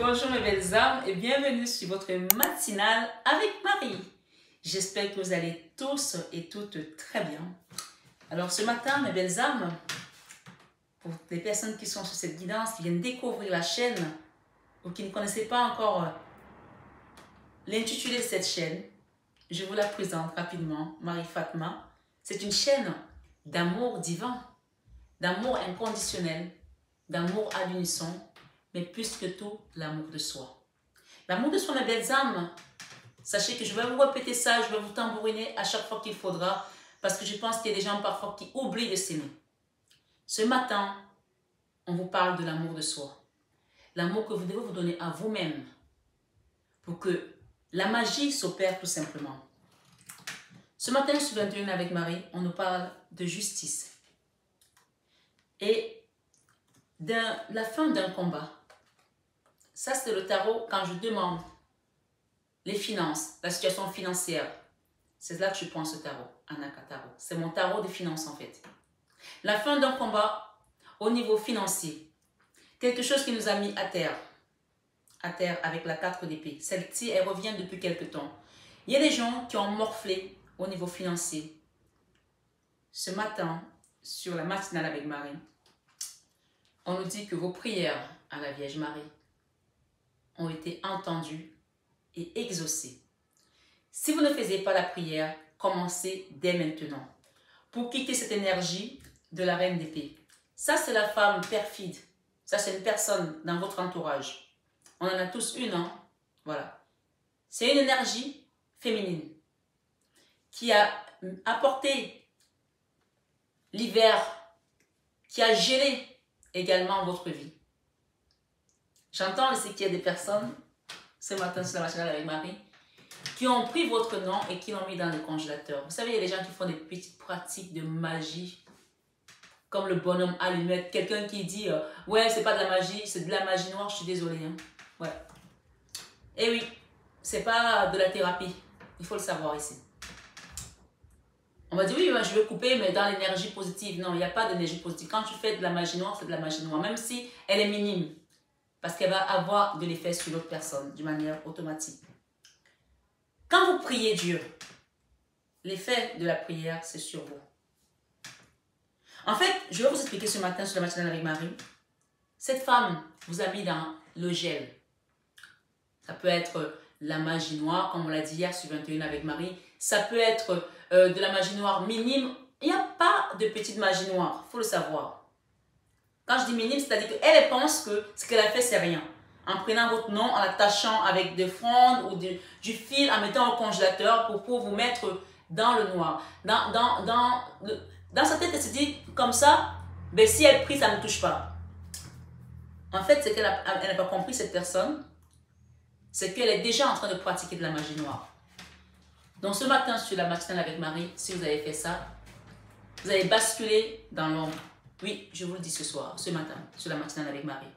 Bonjour mes belles âmes et bienvenue sur votre matinale avec Marie. J'espère que vous allez tous et toutes très bien. Alors ce matin mes belles âmes, pour les personnes qui sont sur cette guidance, qui viennent découvrir la chaîne ou qui ne connaissaient pas encore l'intitulé de cette chaîne, je vous la présente rapidement, Marie Fatma. C'est une chaîne d'amour divin, d'amour inconditionnel, d'amour à l'unisson, mais plus que tout, l'amour de soi. L'amour de soi, mes belles âmes, sachez que je vais vous répéter ça, je vais vous tambouriner à chaque fois qu'il faudra, parce que je pense qu'il y a des gens parfois qui oublient de s'aimer. Ce matin, on vous parle de l'amour de soi. L'amour que vous devez vous donner à vous-même, pour que la magie s'opère tout simplement. Ce matin, sur 21 avec Marie, on nous parle de justice. Et de la fin d'un combat. Ça, c'est le tarot quand je demande les finances, la situation financière. C'est là que je prends ce tarot, Anaka Tarot. C'est mon tarot de finances en fait. La fin d'un combat au niveau financier. Quelque chose qui nous a mis à terre avec la 4 d'épée. Celle-ci, elle revient depuis quelque temps. Il y a des gens qui ont morflé au niveau financier. Ce matin, sur la matinale avec Marie, on nous dit que vos prières à la Vierge Marie ont été entendues et exaucées. Si vous ne faisiez pas la prière, commencez dès maintenant pour quitter cette énergie de la reine d'épée. Ça, c'est la femme perfide. Ça, c'est une personne dans votre entourage. On en a tous une, hein? Voilà. C'est une énergie féminine qui a apporté l'hiver, qui a gelé également votre vie. J'entends aussi qu'il y a des personnes, ce matin sur la matinale avec Marie, qui ont pris votre nom et qui l'ont mis dans le congélateur. Vous savez, il y a des gens qui font des petites pratiques de magie, comme le bonhomme allumette. Quelqu'un qui dit, ouais, c'est pas de la magie, c'est de la magie noire, je suis désolée. Hein. Ouais. Et oui, c'est pas de la thérapie. Il faut le savoir ici. On va dire, oui, je vais couper, mais dans l'énergie positive. Non, il n'y a pas d'énergie positive. Quand tu fais de la magie noire, c'est de la magie noire, même si elle est minime. Parce qu'elle va avoir de l'effet sur l'autre personne, d'une manière automatique. Quand vous priez Dieu, l'effet de la prière, c'est sur vous. En fait, je vais vous expliquer ce matin sur la matinale avec Marie. Cette femme vous a mis dans le gel. Ça peut être la magie noire, comme on l'a dit hier sur 21 avec Marie. Ça peut être de la magie noire minime. Il n'y a pas de petite magie noire, il faut le savoir. Quand je dis minime, c'est-à-dire qu'elle pense que ce qu'elle a fait, c'est rien. En prenant votre nom, en l'attachant avec des frondes ou du fil, en mettant au congélateur pour vous mettre dans le noir. Dans sa tête, elle se dit comme ça, ben, si elle prie, ça ne me touche pas. En fait, c'est qu'elle n'a pas compris, cette personne, c'est qu'elle est déjà en train de pratiquer de la magie noire. Donc ce matin, sur la matinale avec Marie, si vous avez fait ça, vous allez basculer dans l'ombre. Oui, je vous le dis ce soir, ce matin, sur la matinale avec Marie.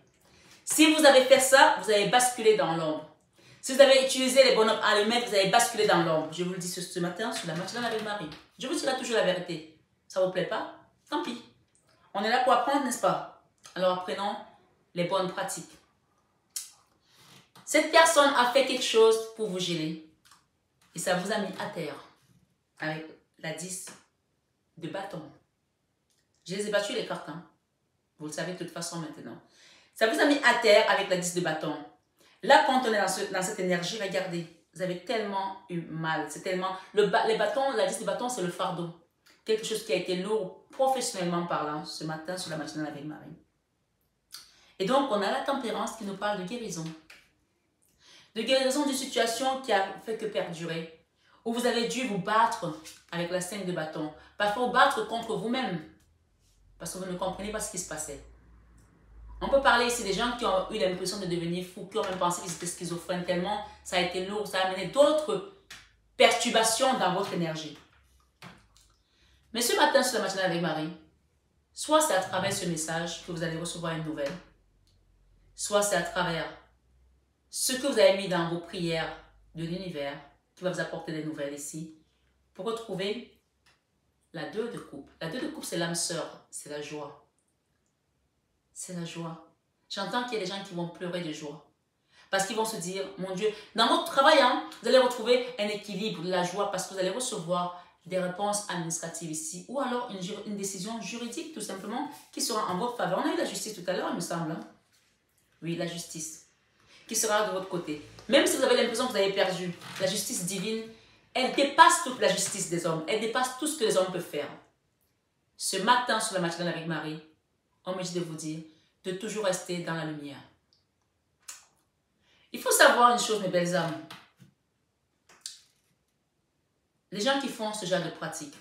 Si vous avez fait ça, vous allez basculer dans l'ombre. Si vous avez utilisé les bonhommes allumettes, vous allez basculer dans l'ombre. Je vous le dis ce matin, sur la matinale avec Marie. Je vous dirai toujours la vérité. Ça ne vous plaît pas? Tant pis. On est là pour apprendre, n'est-ce pas? Alors apprenons les bonnes pratiques. Cette personne a fait quelque chose pour vous geler. Et ça vous a mis à terre. Avec la 10 de bâton. Je les ai battus les cartes. Hein. Vous le savez de toute façon maintenant. Ça vous a mis à terre avec la 10 de bâton. Là, quand on est dans cette énergie, regardez. Vous avez tellement eu mal. C'est tellement... les bâtons, la 10 de bâton, c'est le fardeau. Quelque chose qui a été lourd professionnellement parlant ce matin sur la matinale avec Marie. Et donc, on a la tempérance qui nous parle de guérison. De guérison d'une situation qui a fait que perdurer. Où vous avez dû vous battre avec la 5 de bâton. Parfois, vous battre contre vous-même. Parce que vous ne comprenez pas ce qui se passait. On peut parler ici des gens qui ont eu l'impression de devenir fous, qui ont même pensé qu'ils étaient schizophrènes tellement ça a été lourd, ça a amené d'autres perturbations dans votre énergie. Mais ce matin, sur la matinale avec Marie, soit c'est à travers ce message que vous allez recevoir une nouvelle, soit c'est à travers ce que vous avez mis dans vos prières de l'univers qui va vous apporter des nouvelles ici pour retrouver la 2 de coupe. La 2 de coupe, c'est l'âme sœur, c'est la joie. C'est la joie. J'entends qu'il y a des gens qui vont pleurer de joie. Parce qu'ils vont se dire, mon Dieu, dans votre travail, hein, vous allez retrouver un équilibre, de la joie, parce que vous allez recevoir des réponses administratives ici, ou alors une décision juridique, tout simplement, qui sera en votre faveur. On a eu la justice tout à l'heure, il me semble. Hein? Oui, la justice, qui sera de votre côté. Même si vous avez l'impression que vous avez perdu, la justice divine, elle dépasse toute la justice des hommes. Elle dépasse tout ce que les hommes peuvent faire. Ce matin, sur la matinale avec Marie, on me dit de vous dire de toujours rester dans la lumière. Il faut savoir une chose, mes belles âmes. Les gens qui font ce genre de pratique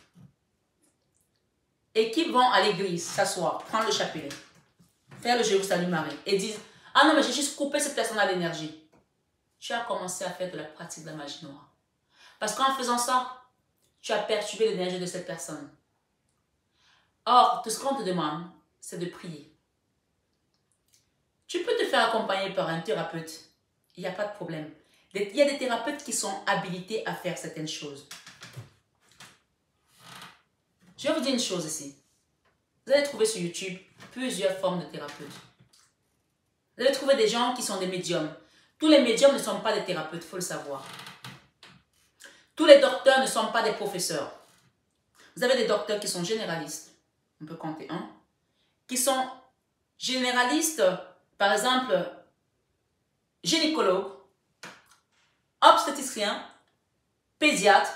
et qui vont à l'église, s'asseoir, prendre le chapelet, faire le Je vous salue Marie et disent « Ah non, mais j'ai juste coupé cette personne à l'énergie. » Tu as commencé à faire de la pratique de la magie noire. Parce qu'en faisant ça, tu as perturbé l'énergie de cette personne. Or, tout ce qu'on te demande, c'est de prier. Tu peux te faire accompagner par un thérapeute. Il n'y a pas de problème. Il y a des thérapeutes qui sont habilités à faire certaines choses. Je vais vous dire une chose ici. Vous allez trouver sur YouTube plusieurs formes de thérapeutes. Vous allez trouver des gens qui sont des médiums. Tous les médiums ne sont pas des thérapeutes, il faut le savoir. Tous les docteurs ne sont pas des professeurs. Vous avez des docteurs qui sont généralistes. On peut compter un. Qui sont généralistes, par exemple, gynécologue, obstétricien, pédiatre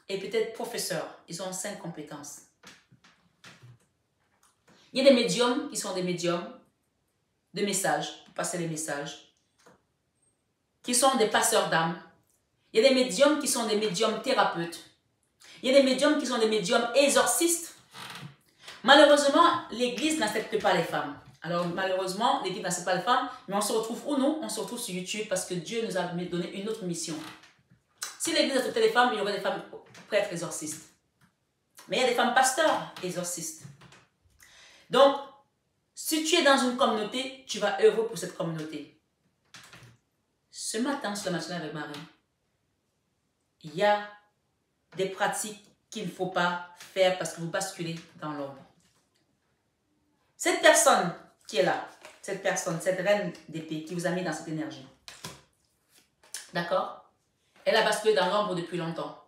et peut-être professeur. Ils ont 5 compétences. Il y a des médiums qui sont des médiums de messages, pour passer les messages, qui sont des passeurs d'âme. Il y a des médiums qui sont des médiums thérapeutes. Il y a des médiums qui sont des médiums exorcistes. Malheureusement, l'Église n'accepte pas les femmes. Alors malheureusement, l'Église n'accepte pas les femmes, mais on se retrouve où nous? On se retrouve sur YouTube parce que Dieu nous a donné une autre mission. Si l'Église acceptait les femmes, il y aurait des femmes prêtres exorcistes. Mais il y a des femmes pasteurs exorcistes. Donc, si tu es dans une communauté, tu vas œuvrer pour cette communauté. Ce matin, sur la matinale avec Marie, il y a des pratiques qu'il ne faut pas faire parce que vous basculez dans l'ombre. Cette personne qui est là, cette personne, cette reine d'épée qui vous a mis dans cette énergie, d'accord? Elle a basculé dans l'ombre depuis longtemps.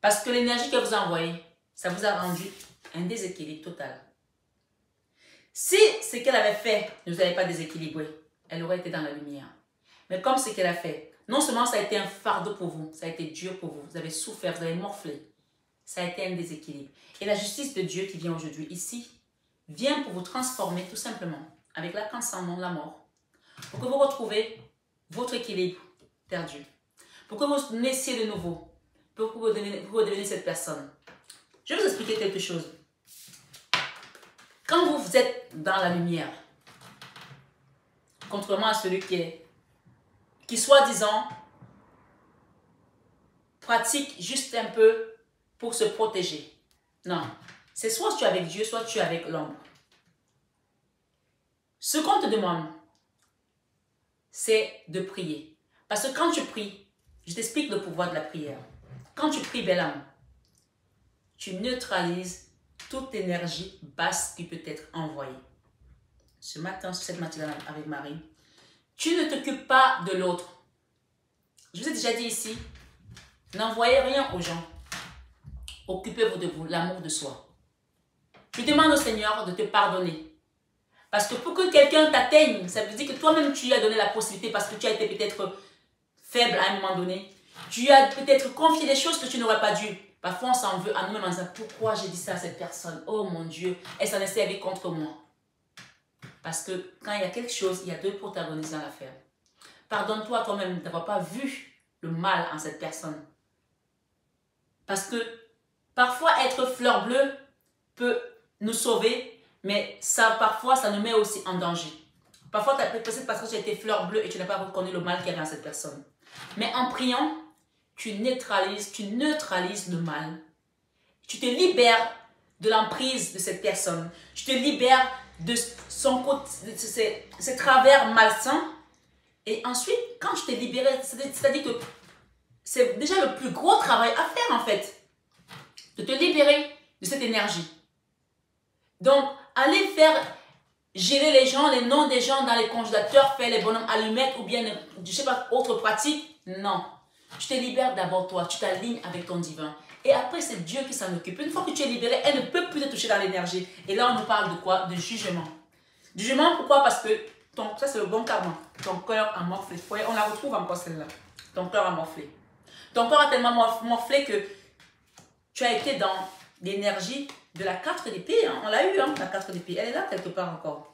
Parce que l'énergie qu'elle vous a envoyée, ça vous a rendu un déséquilibre total. Si ce qu'elle avait fait ne vous avait pas déséquilibré, elle aurait été dans la lumière. Mais comme ce qu'elle a fait, non seulement ça a été un fardeau pour vous, ça a été dur pour vous, vous avez souffert, vous avez morflé. Ça a été un déséquilibre. Et la justice de Dieu qui vient aujourd'hui ici, vient pour vous transformer tout simplement, avec l'arc-en-ciel, la mort, pour que vous retrouviez votre équilibre perdu, pour que vous naissiez de nouveau, pour que vous redeveniez cette personne. Je vais vous expliquer quelque chose. Quand vous êtes dans la lumière, contrairement à celui qui soi-disant, pratique juste un peu pour se protéger. Non, c'est soit tu es avec Dieu, soit tu es avec l'ombre. Ce qu'on te demande, c'est de prier. Parce que quand tu pries, je t'explique le pouvoir de la prière. Quand tu pries, belle âme, tu neutralises toute énergie basse qui peut être envoyée. Ce matin, sur cette matinale avec Marie, tu ne t'occupes pas de l'autre. Je vous ai déjà dit ici, n'envoyez rien aux gens. Occupez-vous de vous, l'amour de soi. Tu demandes au Seigneur de te pardonner. Parce que pour que quelqu'un t'atteigne, ça veut dire que toi-même tu lui as donné la possibilité parce que tu as été peut-être faible à un moment donné. Tu lui as peut-être confié des choses que tu n'aurais pas dû. Parfois on s'en veut à nous-mêmes en disant pourquoi j'ai dit ça à cette personne. Oh mon Dieu, elle s'en est servie contre moi. Parce que quand il y a quelque chose, il y a 2 protagonistes dans l'affaire. Pardonne-toi toi-même d'avoir pas vu le mal en cette personne. Parce que parfois être fleur bleue peut nous sauver, mais ça, parfois, ça nous met aussi en danger. Parfois, peut-être parce que tu as été fleur bleue et tu n'as pas reconnu le mal qu'il y avait dans cette personne. Mais en priant, tu neutralises le mal. Tu te libères de l'emprise de cette personne. Tu te libères de son côté, de ses travers malsains. Et ensuite, quand je t'ai libéré, c'est-à-dire que c'est déjà le plus gros travail à faire en fait. De te libérer de cette énergie. Donc, allez faire gérer les gens, les noms des gens dans les congélateurs, faire les bonhommes allumettes ou bien, je sais pas, autre pratique. Non. Tu te libères d'abord toi, tu t'alignes avec ton divin. Et après, c'est Dieu qui s'en occupe. Une fois que tu es libéré, elle ne peut plus te toucher dans l'énergie. Et là, on nous parle de quoi? De jugement. Jugement, pourquoi? Parce que ça, c'est le bon karma. Ton cœur a morflé. On la retrouve encore celle-là. Ton cœur a morflé. Ton cœur a tellement morflé que tu as été dans l'énergie de la 4 d'épée. Hein. On l'a eu, hein, la 4 d'épée. Elle est là quelque part encore.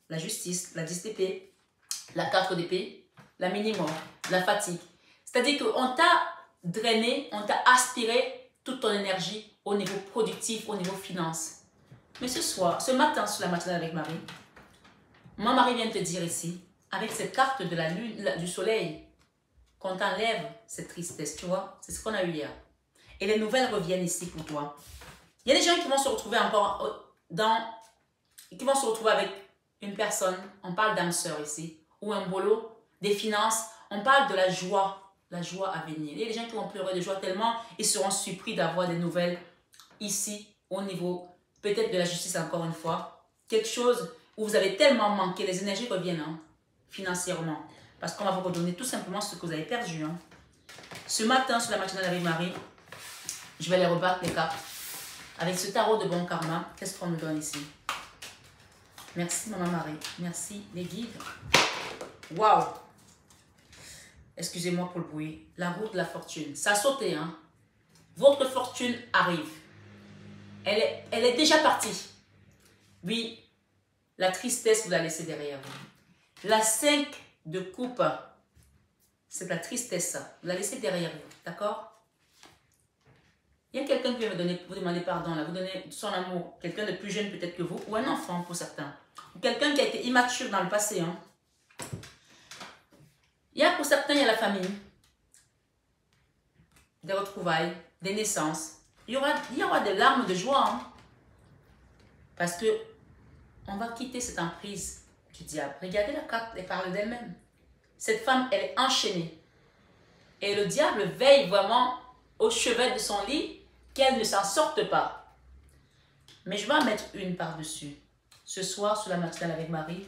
La justice, la 10 d'épée, la 4 d'épée, la mini-mort, la fatigue. C'est-à-dire qu'on t'a drainé, on t'a aspiré toute ton énergie au niveau productif, au niveau finance. Mais ce matin, sur la matinale avec Marie, mon mari vient te dire ici, avec cette carte de la lune, du soleil, qu'on t'enlève cette tristesse, tu vois. C'est ce qu'on a eu hier. Et les nouvelles reviennent ici pour toi. Il y a des gens qui vont se retrouver encore qui vont se retrouver avec une personne, on parle d'âme sœur ici, ou un boulot, des finances, on parle de la joie à venir. Il y a des gens qui vont pleurer de joie tellement ils seront surpris d'avoir des nouvelles ici, au niveau peut-être de la justice encore une fois. Quelque chose où vous avez tellement manqué, les énergies reviennent hein, financièrement. Parce qu'on va vous redonner tout simplement ce que vous avez perdu. Hein. Ce matin, sur la matinale avec Marie, je vais les rebattre les cartes. Avec ce tarot de bon karma, qu'est-ce qu'on nous donne ici? Merci Maman Marie. Merci les guides. Waouh! Excusez-moi pour le bruit. La roue de la fortune. Ça a sauté, hein? Votre fortune arrive. Elle est déjà partie. Oui, la tristesse, vous la laissez derrière vous. La 5 de coupe, c'est la tristesse. Vous la laissez derrière vous. D'accord? Il y a quelqu'un qui va vous demander pardon, là, vous donner son amour. Quelqu'un de plus jeune peut-être que vous, ou un enfant pour certains. Ou quelqu'un qui a été immature dans le passé. Hein. Pour certains, il y a la famille. Des retrouvailles, des naissances. Il y aura des larmes de joie. Hein. Parce que on va quitter cette emprise du diable. Regardez la carte, elle parle d'elle-même. Cette femme, elle est enchaînée. Et le diable veille vraiment au chevet de son lit qu'elle ne s'en sorte pas. Mais je vais en mettre une par-dessus. Ce soir, sur la matinale avec Marie,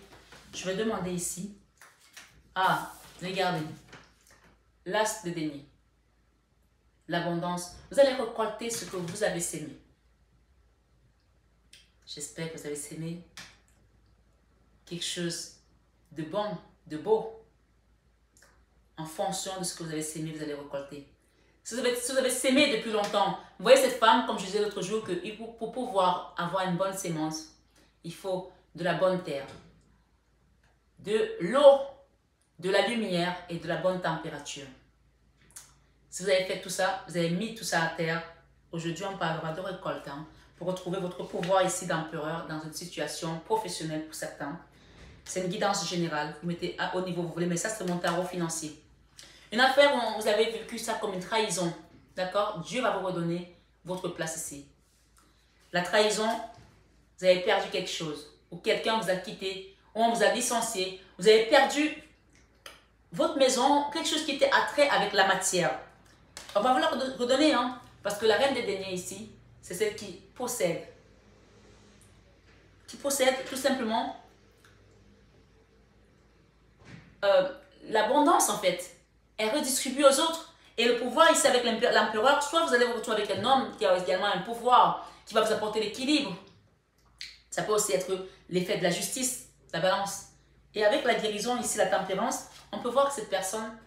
je vais demander ici. Ah, regardez. L'as de denier. L'abondance. Vous allez récolter ce que vous avez sémé. J'espère que vous avez sémé quelque chose de bon, de beau. En fonction de ce que vous avez sémé, vous allez récolter. Si vous avez sémé depuis longtemps, vous voyez cette femme, comme je disais l'autre jour, que pour pouvoir avoir une bonne sémence, il faut de la bonne terre, de l'eau, de la lumière et de la bonne température. Si vous avez fait tout ça, vous avez mis tout ça à terre, aujourd'hui on parlera de récolte, hein, pour retrouver votre pouvoir ici d'empereur dans une situation professionnelle pour certains. C'est une guidance générale, vous mettez au niveau où vous voulez, mais ça c'est mon tarot financier. Une affaire où vous avez vécu ça comme une trahison, d'accord? Dieu va vous redonner votre place ici. La trahison, vous avez perdu quelque chose, ou quelqu'un vous a quitté, ou on vous a licencié, vous avez perdu votre maison, quelque chose qui était attrait avec la matière. On va vous la redonner, hein, parce que la reine des deniers ici, c'est celle qui possède. Qui possède tout simplement l'abondance en fait. Elle redistribue aux autres. Et le pouvoir ici avec l'empereur, soit vous allez vous retrouver avec un homme qui a également un pouvoir, qui va vous apporter l'équilibre. Ça peut aussi être l'effet de la justice, la balance. Et avec la guérison ici, la tempérance, on peut voir que cette personne,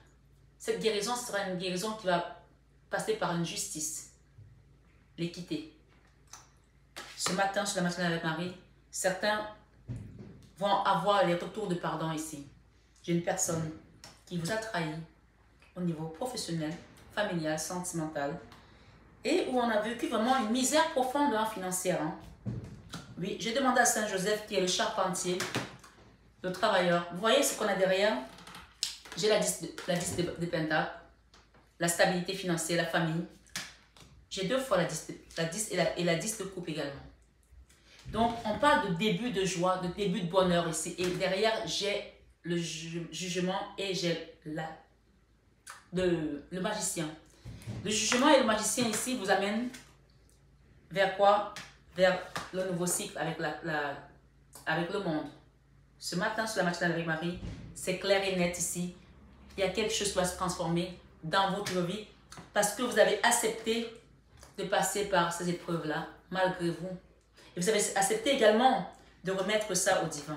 cette guérison sera une guérison qui va passer par une justice, l'équité. Ce matin, sur la matinale avec Marie, certains vont avoir les retours de pardon ici. J'ai une personne qui vous a trahi au niveau professionnel, familial, sentimental, et où on a vécu vraiment une misère profonde hein, financière. Hein. Oui, j'ai demandé à Saint Joseph, qui est le charpentier, le travailleur. Vous voyez ce qu'on a derrière? J'ai la 10 de Pentacles, la stabilité financière, la famille. J'ai 2 fois la 10 et la 10 de coupe également. Donc, on parle de début de joie, de début de bonheur ici. Et derrière, j'ai le jugement et j'ai le magicien. Le jugement et le magicien ici vous amènent vers quoi? Vers le nouveau cycle avec le monde. Ce matin, sur la matinale avec Marie, c'est clair et net ici. Il y a quelque chose qui va se transformer dans votre vie parce que vous avez accepté de passer par ces épreuves-là, malgré vous. Et vous avez accepté également de remettre ça au divin.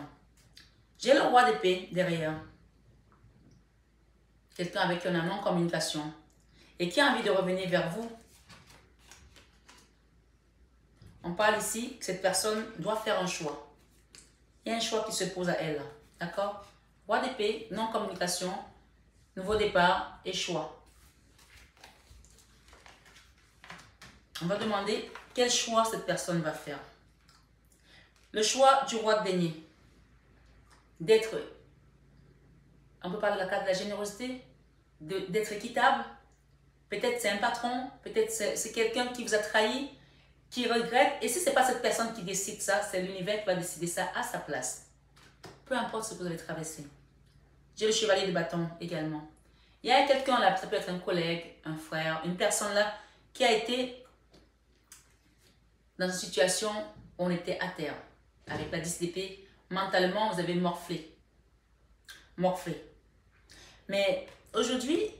J'ai le roi d'épée derrière. Quelqu'un avec qui on a une non-communication et qui a envie de revenir vers vous. On parle ici que cette personne doit faire un choix. Il y a un choix qui se pose à elle. D'accord? Roi d'épée, non-communication, nouveau départ et choix. On va demander quel choix cette personne va faire. Le choix du roi de denier. D'être, on peut parler de la carte de la générosité, d'être équitable. Peut-être c'est un patron, peut-être c'est quelqu'un qui vous a trahi, qui regrette. Et si ce n'est pas cette personne qui décide ça, c'est l'univers qui va décider ça à sa place. Peu importe ce que vous avez traversé. J'ai le chevalier de bâton également. Il y a quelqu'un là, ça peut être un collègue, un frère, une personne là qui a été dans une situation où on était à terre. Avec la 10 d'épée, mentalement, vous avez morflé. Mais aujourd'hui,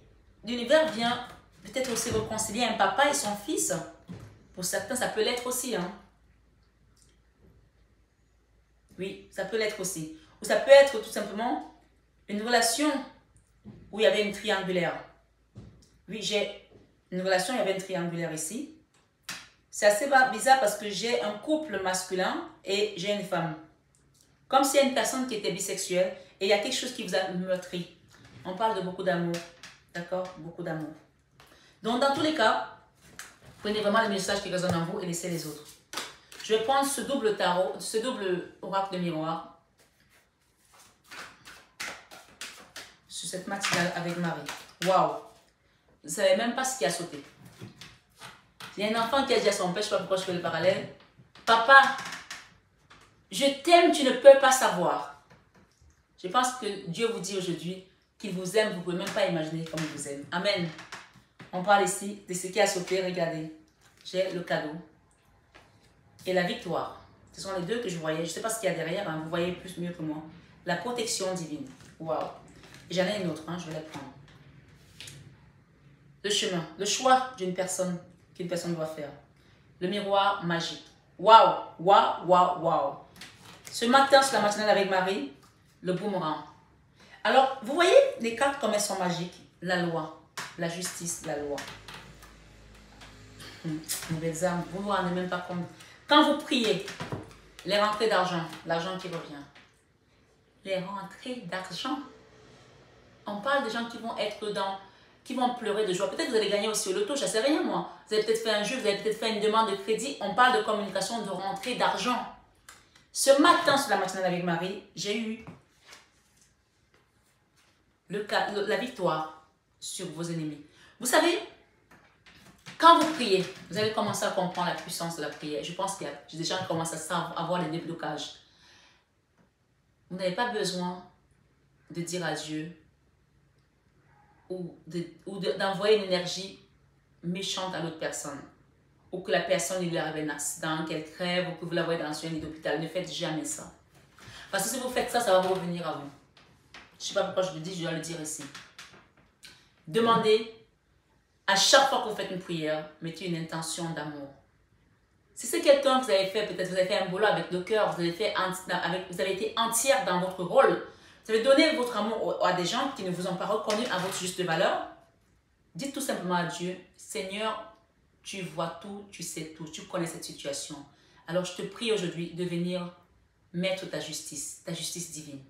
l'univers vient peut-être aussi réconcilier un papa et son fils. Pour certains, ça peut l'être aussi. Hein. Oui, ça peut l'être aussi. Ou ça peut être tout simplement une relation où il y avait une triangulaire. Oui, j'ai une relation, il y avait une triangulaire ici. C'est assez bizarre parce que j'ai un couple masculin et j'ai une femme. Comme s'il y a une personne qui était bisexuelle et il y a quelque chose qui vous a meurtri. On parle de beaucoup d'amour. D'accord? Beaucoup d'amour. Donc, dans tous les cas, prenez vraiment le message qui résonne en vous et laissez les autres. Je vais prendre ce double tarot, ce double oracle de miroir sur cette matinale avec Marie. Waouh! Vous ne savez même pas ce qui a sauté. Il y a un enfant qui a dit à son père, je ne sais pas pourquoi je fais le parallèle. Papa, je t'aime, tu ne peux pas savoir. Je pense que Dieu vous dit aujourd'hui qu'il vous aime, vous ne pouvez même pas imaginer comme il vous aime. Amen. On parle ici de ce qui a sauté, regardez. J'ai le cadeau et la victoire. Ce sont les deux que je voyais. Je ne sais pas ce qu'il y a derrière, hein. Vous voyez plus mieux que moi. La protection divine. Waouh. Et j'en ai une autre, hein. Je vais la prendre. Le chemin, le choix d'une personne qu'une personne doit faire. Le miroir magique. Waouh, waouh, waouh, waouh. Ce matin, sur la matinale avec Marie, le boomerang. Alors, vous voyez les cartes comme elles sont magiques. La loi, la justice, la loi. Nouvelles âmes, vous ne vous rendez même pas compte. Quand vous priez, les rentrées d'argent, l'argent qui revient. Les rentrées d'argent. On parle de gens qui vont être qui vont pleurer de joie. Peut-être que vous allez gagner aussi au loto, je ne sais rien moi. Vous avez peut-être fait un jeu, vous avez peut-être fait une demande de crédit. On parle de communication, de rentrée d'argent. Ce matin, sur la matinale avec Marie, j'ai eu la victoire sur vos ennemis. Vous savez, quand vous priez, vous allez commencer à comprendre la puissance de la prière. Je pense qu'il y a des gens qui commencent à avoir les déblocages. Vous n'avez pas besoin de dire à Dieu ou d'envoyer une énergie méchante à l'autre personne. Ou que la personne lui arrive un accident, qu'elle crève, ou que vous la voyez dans un lit d'hôpital. Ne faites jamais ça. Parce que si vous faites ça, ça va revenir à vous. Je ne sais pas pourquoi je le dis, je dois le dire ici. Demandez, à chaque fois que vous faites une prière, mettez une intention d'amour. Si c'est quelqu'un que vous avez fait, peut-être vous avez fait un boulot avec le cœur, vous avez été entière dans votre rôle, vous avez donné votre amour à des gens qui ne vous ont pas reconnu à votre juste valeur, dites tout simplement à Dieu, Seigneur, tu vois tout, tu sais tout, tu connais cette situation. Alors je te prie aujourd'hui de venir mettre ta justice divine.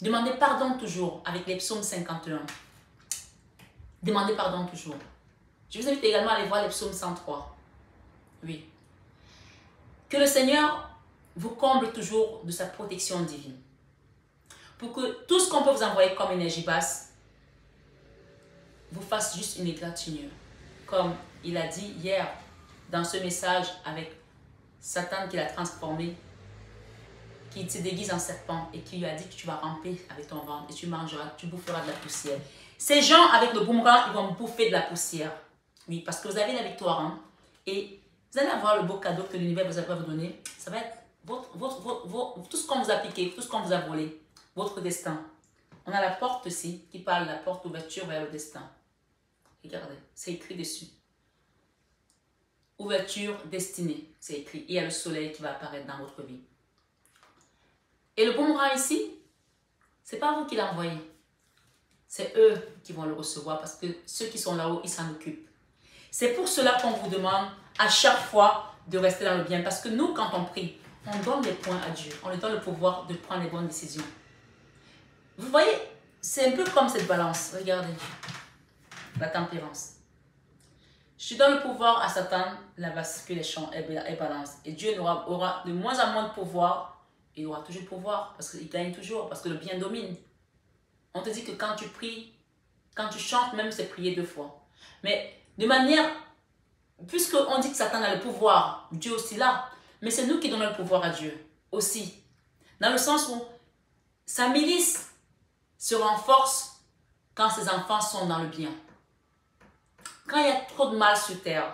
Demandez pardon toujours avec les psaumes 51. Demandez pardon toujours. Je vous invite également à aller voir les psaumes 103. Oui. Que le Seigneur vous comble toujours de sa protection divine. Pour que tout ce qu'on peut vous envoyer comme énergie basse vous fasse juste une égratignure. Comme il a dit hier dans ce message avec Satan qui l'a transformé, qui se déguise en serpent et qui lui a dit que tu vas ramper avec ton ventre et tu mangeras, tu boufferas de la poussière. Ces gens avec le boomerang, ils vont bouffer de la poussière. Oui, parce que vous avez la victoire. Hein, et vous allez avoir le beau cadeau que l'univers vous va vous donner. Ça va être tout ce qu'on vous a piqué, tout ce qu'on vous a volé, votre destin. On a la porte ici qui parle de la porte d'ouverture vers le destin. Regardez, c'est écrit dessus. Ouverture destinée, c'est écrit. Il y a le soleil qui va apparaître dans votre vie. Et le boomerang ici, c'est pas vous qui l'envoyez. C'est eux qui vont le recevoir parce que ceux qui sont là-haut, ils s'en occupent. C'est pour cela qu'on vous demande à chaque fois de rester dans le bien. Parce que nous, quand on prie, on donne les points à Dieu. On lui donne le pouvoir de prendre les bonnes décisions. Vous voyez, c'est un peu comme cette balance. Regardez, la tempérance. Je donne le pouvoir à Satan, la bascule est balance. Et Dieu aura de moins en moins de pouvoir. Il aura toujours le pouvoir parce qu'il gagne toujours, parce que le bien domine. On te dit que quand tu pries, quand tu chantes, même c'est prier 2 fois. Mais de manière, puisqu'on dit que Satan a le pouvoir, Dieu aussi là, mais c'est nous qui donnons le pouvoir à Dieu aussi. Dans le sens où sa milice se renforce quand ses enfants sont dans le bien. Quand il y a trop de mal sur terre,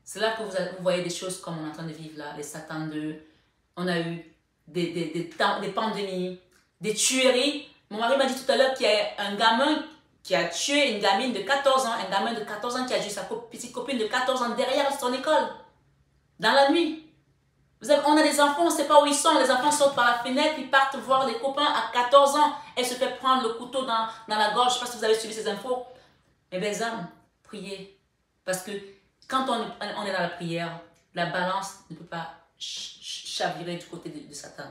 c'est là que vous voyez des choses comme on est en train de vivre là, les Satan 2, on a eu des pandémies, des tueries. Mon mari m'a dit tout à l'heure qu'il y a un gamin qui a tué une gamine de 14 ans, un gamin de 14 ans qui a tué sa petite copine de 14 ans derrière son école, dans la nuit. On a des enfants, on ne sait pas où ils sont, les enfants sortent par la fenêtre, ils partent voir les copains à 14 ans, elle se fait prendre le couteau dans la gorge, je ne sais pas si vous avez suivi ces infos. Mais mes âmes, priez, parce que quand on est dans la prière, la balance ne peut pas chavirer du côté de Satan.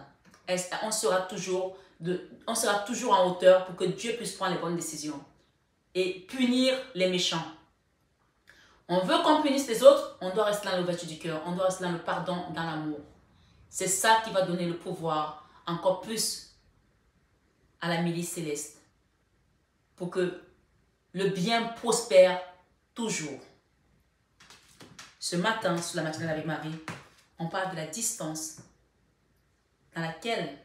On sera toujours en hauteur pour que Dieu puisse prendre les bonnes décisions et punir les méchants. On veut qu'on punisse les autres, on doit rester dans l'ouverture du cœur, on doit rester dans le pardon, dans l'amour. C'est ça qui va donner le pouvoir encore plus à la milice céleste pour que le bien prospère toujours. Ce matin, sur la matinale avec Marie, on parle de la distance dans laquelle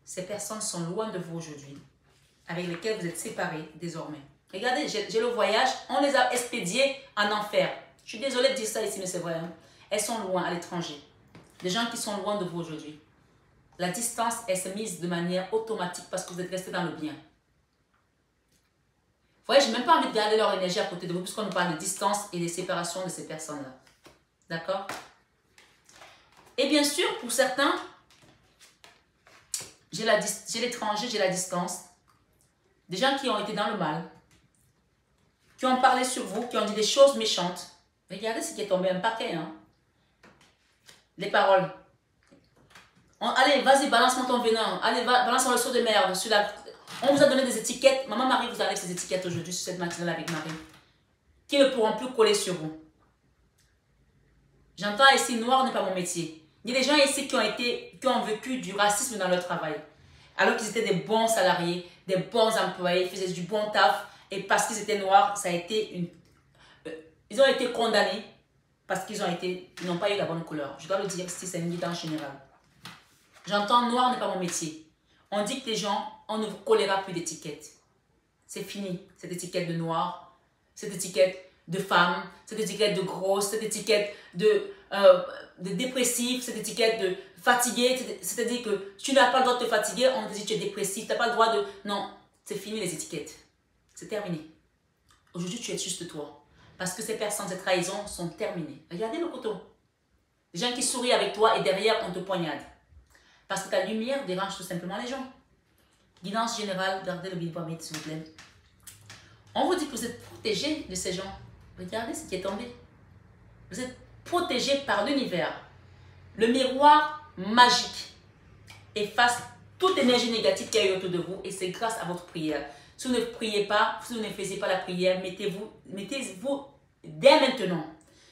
ces personnes sont loin de vous aujourd'hui, avec lesquelles vous êtes séparés désormais. Regardez, j'ai le voyage, on les a expédiés en enfer. Je suis désolée de dire ça ici, mais c'est vrai. Hein? Elles sont loin, à l'étranger. Des gens qui sont loin de vous aujourd'hui. La distance, elle s'est mise de manière automatique parce que vous êtes restés dans le bien. Vous voyez, je n'ai même pas envie de garder leur énergie à côté de vous puisqu'on nous parle de distance et de séparation de ces personnes-là. D'accord? Et bien sûr, pour certains, j'ai l'étranger, j'ai la distance. Des gens qui ont été dans le mal, qui ont parlé sur vous, qui ont dit des choses méchantes. Regardez ce qui est tombé, un paquet. Hein? Les paroles. Allez, vas-y, balance-moi ton venin. Allez, balance-moi le seau de merde. On vous a donné des étiquettes. Maman Marie vous a donné ces étiquettes aujourd'hui sur cette matinale avec Marie. Qui ne pourront plus coller sur vous. J'entends ici, noir n'est pas mon métier. Il y a des gens ici qui ont vécu du racisme dans leur travail. Alors qu'ils étaient des bons salariés, des bons employés, ils faisaient du bon taf. Et parce qu'ils étaient noirs, ça a été ils ont été condamnés parce qu'ils n'ont pas eu la bonne couleur. Je dois le dire si c'est une guidance générale. J'entends noir n'est pas mon métier. On dit que les gens, on ne vous collera plus d'étiquettes. C'est fini, cette étiquette de noir, cette étiquette de femme, cette étiquette de grosse, cette étiquette de dépressif, cette étiquette de fatigué. C'est-à-dire que tu n'as pas le droit de te fatiguer, on te dit que tu es dépressif, tu n'as pas le droit de... Non, c'est fini les étiquettes. C'est terminé. Aujourd'hui, tu es juste toi. Parce que ces personnes, ces trahisons sont terminées. Regardez le couteau. Les gens qui sourient avec toi et derrière, on te poignarde. Parce que ta lumière dérange tout simplement les gens. Guidance générale, gardez le bibamite s'il vous plaît. On vous dit que vous êtes protégé de ces gens. Regardez ce qui est tombé. Vous êtes protégé par l'univers. Le miroir magique efface toute énergie négative qu'il y a eu autour de vous et c'est grâce à votre prière. Si vous ne priez pas, si vous ne faisiez pas la prière, mettez-vous dès maintenant.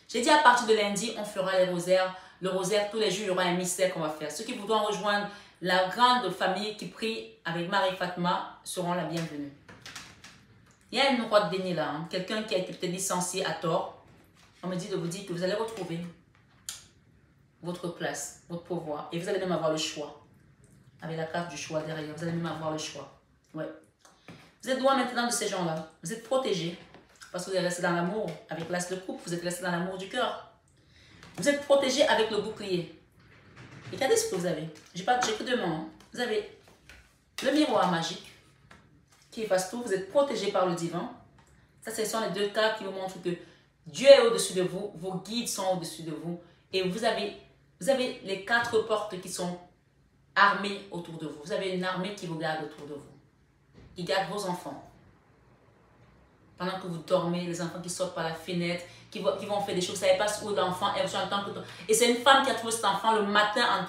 J'ai dit à partir de lundi, on fera les rosaires. Le rosaire, tous les jours, il y aura un mystère qu'on va faire. Ceux qui voudront rejoindre la grande famille qui prie avec Marie Fatma seront la bienvenue. Il y a une roi de déni là, hein? Quelqu'un qui a été peut-être licencié à tort. On me dit de vous dire que vous allez retrouver votre place, votre pouvoir. Et vous allez même avoir le choix. Avec la carte du choix derrière, vous allez même avoir le choix. Ouais. Vous êtes loin maintenant de ces gens-là. Vous êtes protégés. Parce que vous êtes resté dans l'amour. Avec l'as de coupe, vous êtes resté dans l'amour du cœur. Vous êtes protégés avec le bouclier. Regardez ce que vous avez. J'ai que 2 mots. Hein. Vous avez le miroir magique qui efface tout. Vous êtes protégé par le divin. Ça, ce sont les 2 cartes qui vous montrent que Dieu est au-dessus de vous. Vos guides sont au-dessus de vous. Et vous avez les 4 portes qui sont armées autour de vous. Vous avez une armée qui vous garde autour de vous. Qui garde vos enfants. Pendant que vous dormez, les enfants qui sortent par la fenêtre, qui vont faire des choses, vous ne savez pas où l'enfant est. Et c'est une femme qui a trouvé cet enfant le matin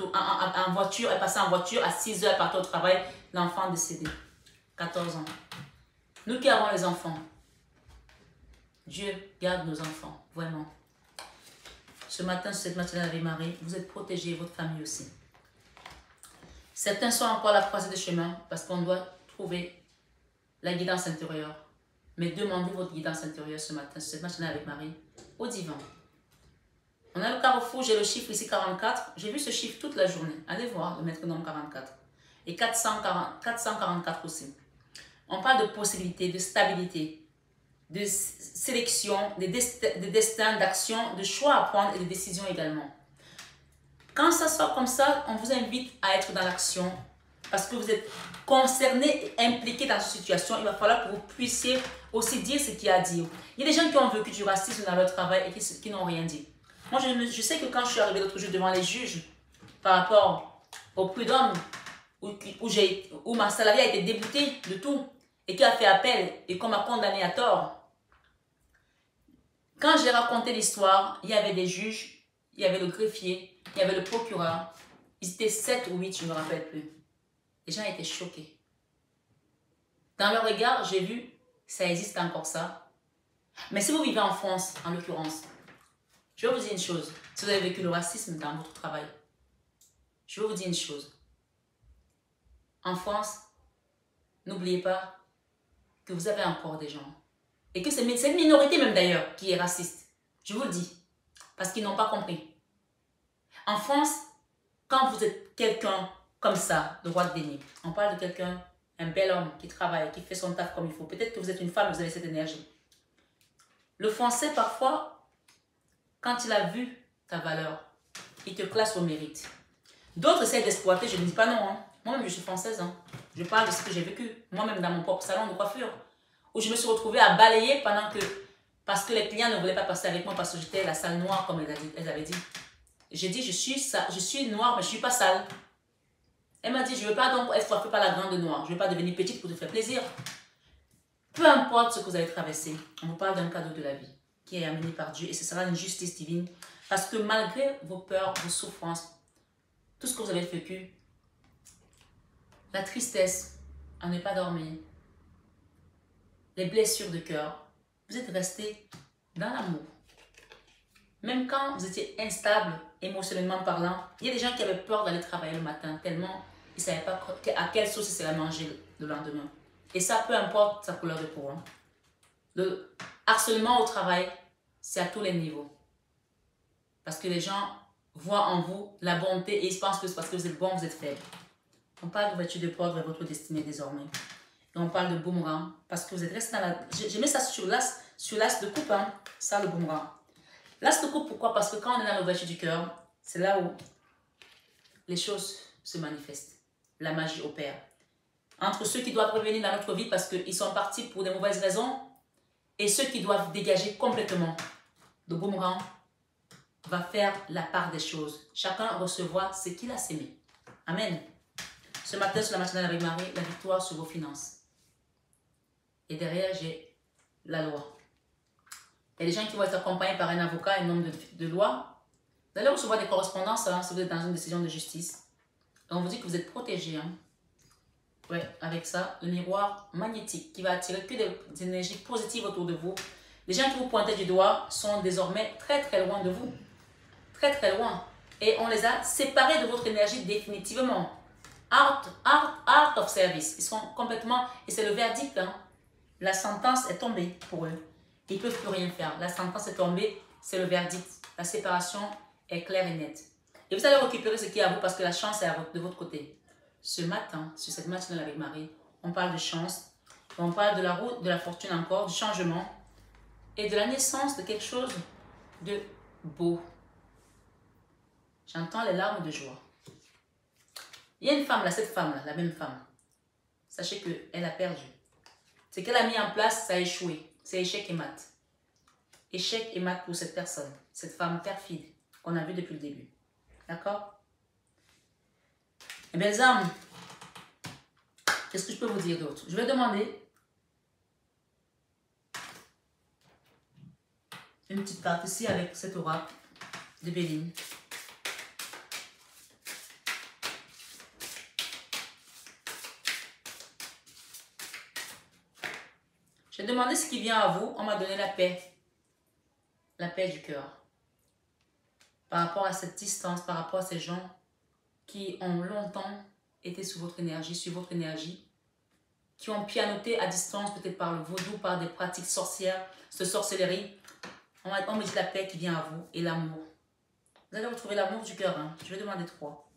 en voiture, elle passait en voiture à 6 h, elle partait au travail, l'enfant décédé, 14 ans. Nous qui avons les enfants, Dieu garde nos enfants, vraiment. Ce matin, sur cette matinée avec Marie, vous êtes protégés, votre famille aussi. Certains sont encore à la croisée des chemins parce qu'on doit trouver la guidance intérieure. Mais demandez votre guidance intérieure ce matin, sur cette matinée avec Marie, au divin. On a le carrefour, j'ai le chiffre ici 44. J'ai vu ce chiffre toute la journée. Allez voir le métronome 44. Et 444 aussi. On parle de possibilités, de stabilité, de sélection, de destin, d'action, de choix à prendre et de décisions également. Quand ça sort comme ça, on vous invite à être dans l'action parce que vous êtes concerné et impliqué dans cette situation. Il va falloir que vous puissiez aussi dire ce qu'il y a à dire. Il y a des gens qui ont vécu du racisme dans leur travail et qui n'ont rien dit. Moi, je sais que quand je suis arrivée l'autre jour devant les juges par rapport au prud'homme où ma salariée a été déboutée de tout et qui a fait appel et qu'on m'a condamné à tort. Quand j'ai raconté l'histoire, il y avait des juges, il y avait le greffier, il y avait le procureur. Ils étaient 7 ou 8, je ne me rappelle plus. Les gens étaient choqués. Dans leur regard, j'ai vu, ça existe encore ça. Mais si vous vivez en France, en l'occurrence, je vais vous dire une chose. Si vous avez vécu le racisme dans votre travail, je vais vous dire une chose. En France, n'oubliez pas que vous avez encore des gens. Et que c'est une minorité même d'ailleurs qui est raciste. Je vous le dis. Parce qu'ils n'ont pas compris. En France, quand vous êtes quelqu'un comme ça, de roi de déni, on parle de quelqu'un, un bel homme qui travaille, qui fait son taf comme il faut. Peut-être que vous êtes une femme, vous avez cette énergie. Le Français, parfois, quand il a vu ta valeur, il te classe au mérite. D'autres essaient d'exploiter, je ne dis pas non. Hein. Moi-même, je suis française. Hein. Je parle de ce que j'ai vécu. Moi-même, dans mon propre salon de coiffure, où je me suis retrouvée à balayer parce que les clients ne voulaient pas passer avec moi parce que j'étais la sale noire, comme elles avaient dit. J'ai dit, je suis noire, mais je ne suis pas sale. Elle m'a dit, je ne veux pas donc être coiffée par la grande noire. Je ne veux pas devenir petite pour te faire plaisir. Peu importe ce que vous avez traversé, on vous parle d'un cadeau de la vie qui est amené par Dieu et ce sera une justice divine. Parce que malgré vos peurs, vos souffrances, tout ce que vous avez vécu, la tristesse, à ne pas dormir, les blessures de cœur, vous êtes resté dans l'amour. Même quand vous étiez instable, émotionnellement parlant, il y a des gens qui avaient peur d'aller travailler le matin, tellement ils ne savaient pas à quelle sauce ils seraient mangés le lendemain. Et ça, peu importe sa couleur de peau. Hein. Le harcèlement au travail, c'est à tous les niveaux. Parce que les gens voient en vous la bonté et ils pensent que c'est parce que vous êtes bon, vous êtes faible. On parle d'ouverture de porte vers votre destinée désormais. Et on parle de boomerang parce que vous êtes resté dans la... J'ai mis ça sur l'as de coupe, hein. Ça le boomerang. L'as de coupe, pourquoi? Parce que quand on est dans l'ouverture du cœur, c'est là où les choses se manifestent. La magie opère. Entre ceux qui doivent revenir dans notre vie parce qu'ils sont partis pour des mauvaises raisons et ceux qui doivent dégager complètement. Le boomerang va faire la part des choses. Chacun recevra ce qu'il a sémé. Amen. Ce matin, sur la matinale avec Marie, la victoire sur vos finances. Et derrière, j'ai la loi. Il y a des gens qui vont être accompagnés par un avocat, un homme de loi. Vous allez recevoir des correspondances hein, si vous êtes dans une décision de justice. Et on vous dit que vous êtes protégé. Hein. Ouais, avec ça, le miroir magnétique qui va attirer que des énergies positives autour de vous. Les gens qui vous pointaient du doigt sont désormais très très loin de vous. Très très loin. Et on les a séparés de votre énergie définitivement. Art of service. Ils sont complètement... Et c'est le verdict. Hein. La sentence est tombée pour eux. Ils ne peuvent plus rien faire. La sentence est tombée. C'est le verdict. La séparation est claire et nette. Et vous allez récupérer ce qui est à vous parce que la chance est de votre côté. Ce matin, sur cette matinale avec Marie, on parle de chance. On parle de la route, de la fortune encore, du changement. Et de la naissance de quelque chose de beau. J'entends les larmes de joie. Il y a une femme là, cette femme là, la même femme. Sachez qu'elle a perdu. Ce qu'elle a mis en place, ça a échoué. C'est échec et mat. Échec et mat pour cette personne, cette femme perfide qu'on a vue depuis le début. D'accord? Eh bien, les âmes, qu'est-ce que je peux vous dire d'autre? Je vais demander une petite carte ici avec cet oracle de Béline. J'ai demandé ce qui vient à vous. On m'a donné la paix. La paix du cœur. Par rapport à cette distance, par rapport à ces gens qui ont longtemps été sous votre énergie, sur votre énergie, qui ont pianoté à distance, peut-être par le vaudou, par des pratiques sorcières, de sorcellerie. On me dit la paix qui vient à vous et l'amour. Vous allez retrouver l'amour du cœur. Hein. Je vais demander 3.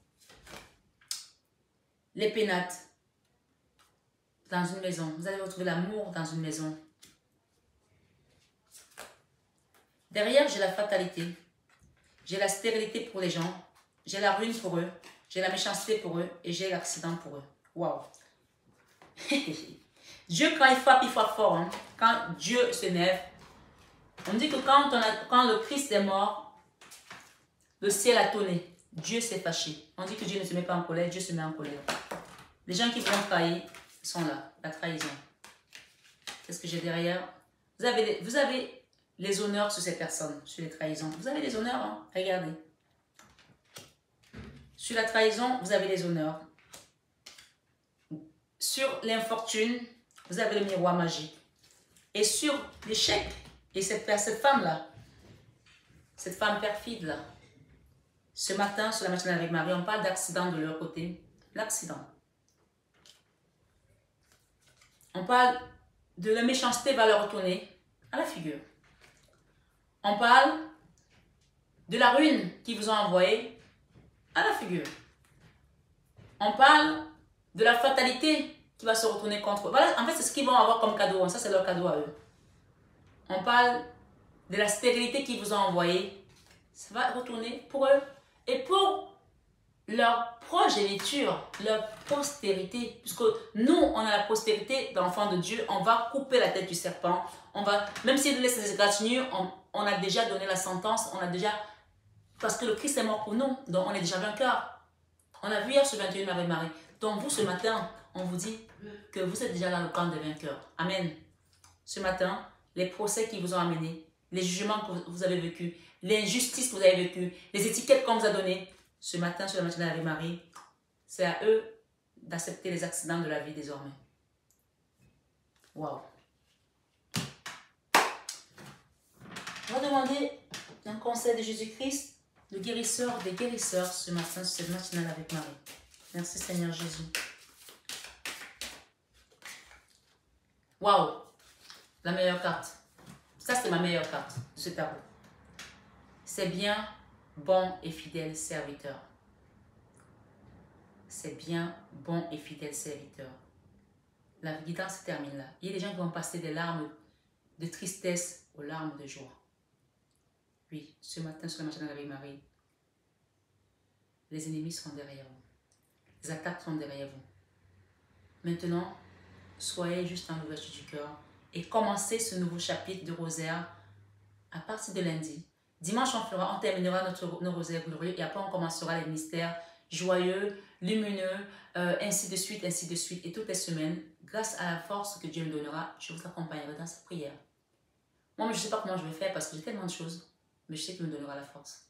Les pénates. Dans une maison. Vous allez retrouver l'amour dans une maison. Derrière, j'ai la fatalité. J'ai la stérilité pour les gens. J'ai la ruine pour eux. J'ai la méchanceté pour eux. Et j'ai l'accident pour eux. Waouh. Dieu, quand il frappe fort. Hein. Quand Dieu s'énerve. On dit que quand le Christ est mort, le ciel a tonné. Dieu s'est fâché. On dit que Dieu ne se met pas en colère. Dieu se met en colère. Les gens qui vont trahir sont là. La trahison. Qu'est-ce que j'ai derrière? Vous avez les honneurs sur ces personnes, sur les trahisons. Vous avez les honneurs, hein? Regardez. Sur la trahison, vous avez les honneurs. Sur l'infortune, vous avez le miroir magique. Et sur l'échec, et cette femme-là, cette femme perfide-là, ce matin, sur la matinale avec Marie, on parle d'accident de leur côté. L'accident. On parle de la méchanceté va leur retourner à la figure. On parle de la ruine qu'ils vous ont envoyée à la figure. On parle de la fatalité qui va se retourner contre eux. Voilà, en fait, c'est ce qu'ils vont avoir comme cadeau. Ça, c'est leur cadeau à eux. On parle de la stérilité qu'ils vous ont envoyée. Ça va retourner pour eux. Et pour leur progéniture, leur postérité. Puisque nous, on a la postérité d'enfants de Dieu. On va couper la tête du serpent. Même s'il nous laisse des égratignures, on a déjà donné la sentence. On a déjà... Parce que le Christ est mort pour nous. Donc, on est déjà vainqueurs. On a vu hier ce 21 Marie. Donc, vous, ce matin, on vous dit que vous êtes déjà dans le camp des vainqueurs. Amen. Ce matin, les procès qui vous ont amenés, les jugements que vous avez vécus, les injustices que vous avez vécues, les étiquettes qu'on vous a données, ce matin, sur la matinale avec Marie, c'est à eux d'accepter les accidents de la vie désormais. Waouh. On va demander un conseil de Jésus-Christ, le guérisseur des guérisseurs, ce matin, sur cette matinale avec Marie. Merci Seigneur Jésus. Waouh. La meilleure carte. Ça, c'est ma meilleure carte de ce tarot. C'est bien, bon et fidèle serviteur. C'est bien, bon et fidèle serviteur. La guidance se termine là. Il y a des gens qui vont passer des larmes de tristesse aux larmes de joie. Oui, ce matin, sur la matinale avec Marie, les ennemis sont derrière vous. Les attaques sont derrière vous. Maintenant, soyez juste dans l'ouverture du cœur et commencez ce nouveau chapitre de rosaire à partir de lundi. Dimanche, on terminera nos rosaires glorieux et après on commencera les mystères joyeux, lumineux, ainsi de suite. Et toutes les semaines, grâce à la force que Dieu me donnera, je vous accompagnerai dans cette prière. Moi, je ne sais pas comment je vais faire parce que j'ai tellement de choses, mais je sais qu'il me donnera la force.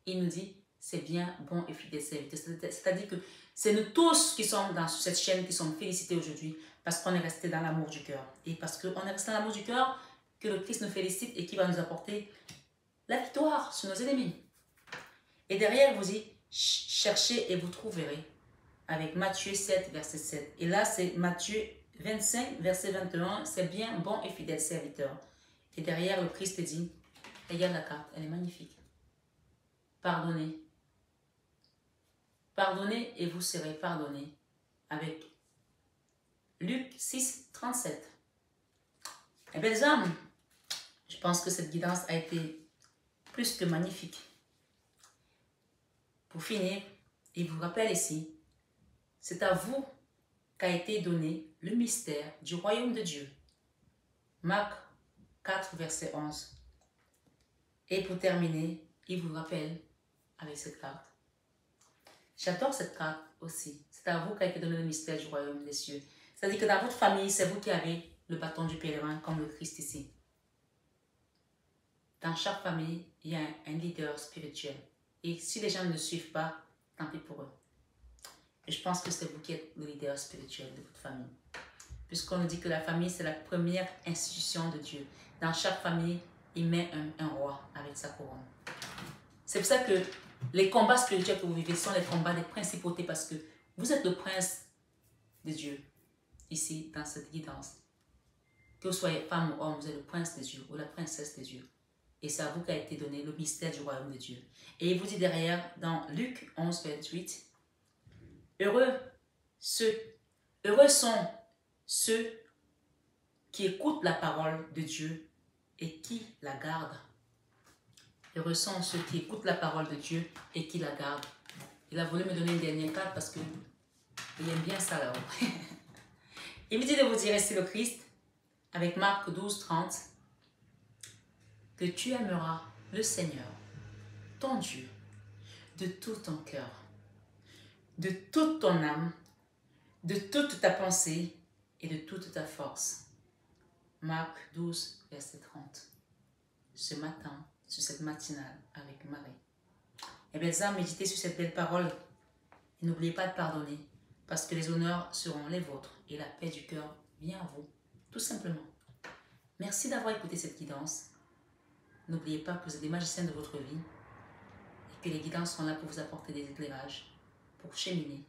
Il nous dit, c'est bien, bon et fidèle serviteur. C'est-à-dire que c'est nous tous qui sommes dans cette chaîne qui sommes félicités aujourd'hui parce qu'on est resté dans l'amour du cœur. Et parce qu'on est resté dans l'amour du cœur, que le Christ nous félicite et qui va nous apporter la victoire sur nos ennemis. Et derrière, il vous dit, cherchez et vous trouverez. Avec Matthieu 7, verset 7. Et là, c'est Matthieu 25, verset 21. C'est bien, bon et fidèle serviteur. Et derrière, le Christ dit, regarde la carte, elle est magnifique. Pardonnez. Pardonnez et vous serez pardonnés. Avec Luc 6, 37. Eh bien, les âmes, je pense que cette guidance a été plus que magnifique. Pour finir, il vous rappelle ici c'est à vous qu'a été donné le mystère du royaume de Dieu. Marc 4, verset 11. Et pour terminer, il vous rappelle avec cette carte. J'adore cette carte aussi. C'est à vous qu'a été donné le mystère du royaume des cieux. C'est-à-dire que dans votre famille, c'est vous qui avez le bâton du pèlerin comme le Christ ici. Dans chaque famille, il y a un leader spirituel. Et si les gens ne le suivent pas, tant pis pour eux. Et je pense que c'est vous qui êtes le leader spirituel de votre famille. Puisqu'on nous dit que la famille, c'est la première institution de Dieu. Dans chaque famille, il met un roi avec sa couronne. C'est pour ça que les combats spirituels que vous vivez sont les combats des principautés parce que vous êtes le prince de Dieu, ici, dans cette guidance. Que vous soyez femme ou homme, vous êtes le prince de Dieu ou la princesse de Dieu. Et c'est à vous qu'a été donné le mystère du royaume de Dieu. Et il vous dit derrière, dans Luc 11, 28, Heureux sont ceux qui écoutent la parole de Dieu et qui la gardent. Heureux sont ceux qui écoutent la parole de Dieu et qui la gardent. Il a voulu me donner une dernière carte parce qu'il aime bien ça là-haut. Il me dit de vous dire ici le Christ, avec Marc 12, 30, que tu aimeras le Seigneur, ton Dieu, de tout ton cœur, de toute ton âme, de toute ta pensée et de toute ta force. Marc 12, verset 30. Ce matin, sur cette matinale avec Marie. Et bien, ça, méditez sur cette belle parole et n'oubliez pas de pardonner parce que les honneurs seront les vôtres et la paix du cœur vient à vous, tout simplement. Merci d'avoir écouté cette guidance. N'oubliez pas que vous êtes des magiciens de votre vie et que les guidances sont là pour vous apporter des éclairages, pour cheminer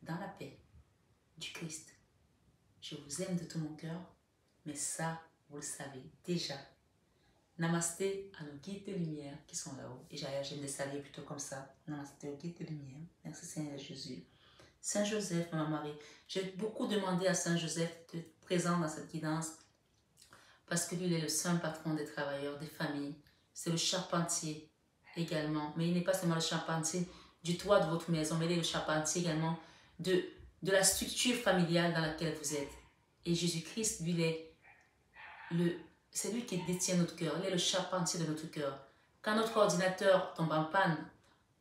dans la paix du Christ. Je vous aime de tout mon cœur, mais ça, vous le savez déjà. Namasté à nos guides de lumière qui sont là-haut. Et j'aime les saluer plutôt comme ça. Namasté aux guides de lumière. Merci Seigneur Jésus. Saint Joseph, Maman Marie. J'ai beaucoup demandé à Saint Joseph d'être présent dans cette guidance parce que lui, il est le saint patron des travailleurs, des familles. C'est le charpentier également. Mais il n'est pas seulement le charpentier du toit de votre maison, mais il est le charpentier également de la structure familiale dans laquelle vous êtes. Et Jésus-Christ, lui, c'est lui qui détient notre cœur. Il est le charpentier de notre cœur. Quand notre ordinateur tombe en panne,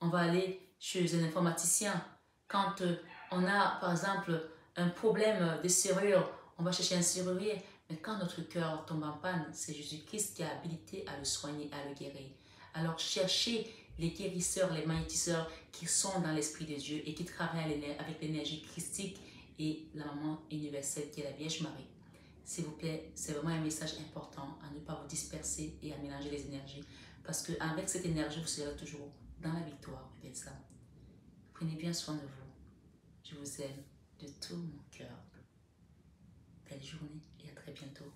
on va aller chez un informaticien. Quand on a, par exemple, un problème de serrure, on va chercher un serrurier. Mais quand notre cœur tombe en panne, c'est Jésus-Christ qui a habilité à le soigner, à le guérir. Alors cherchez les guérisseurs, les magnétiseurs qui sont dans l'Esprit de Dieu et qui travaillent avec l'énergie christique et la maman universelle qui est la Vierge Marie. S'il vous plaît, c'est vraiment un message important à ne pas vous disperser et à mélanger les énergies. Parce qu'avec cette énergie, vous serez toujours dans la victoire. Prenez bien soin de vous. Je vous aime de tout mon cœur. Belle journée et à très bientôt.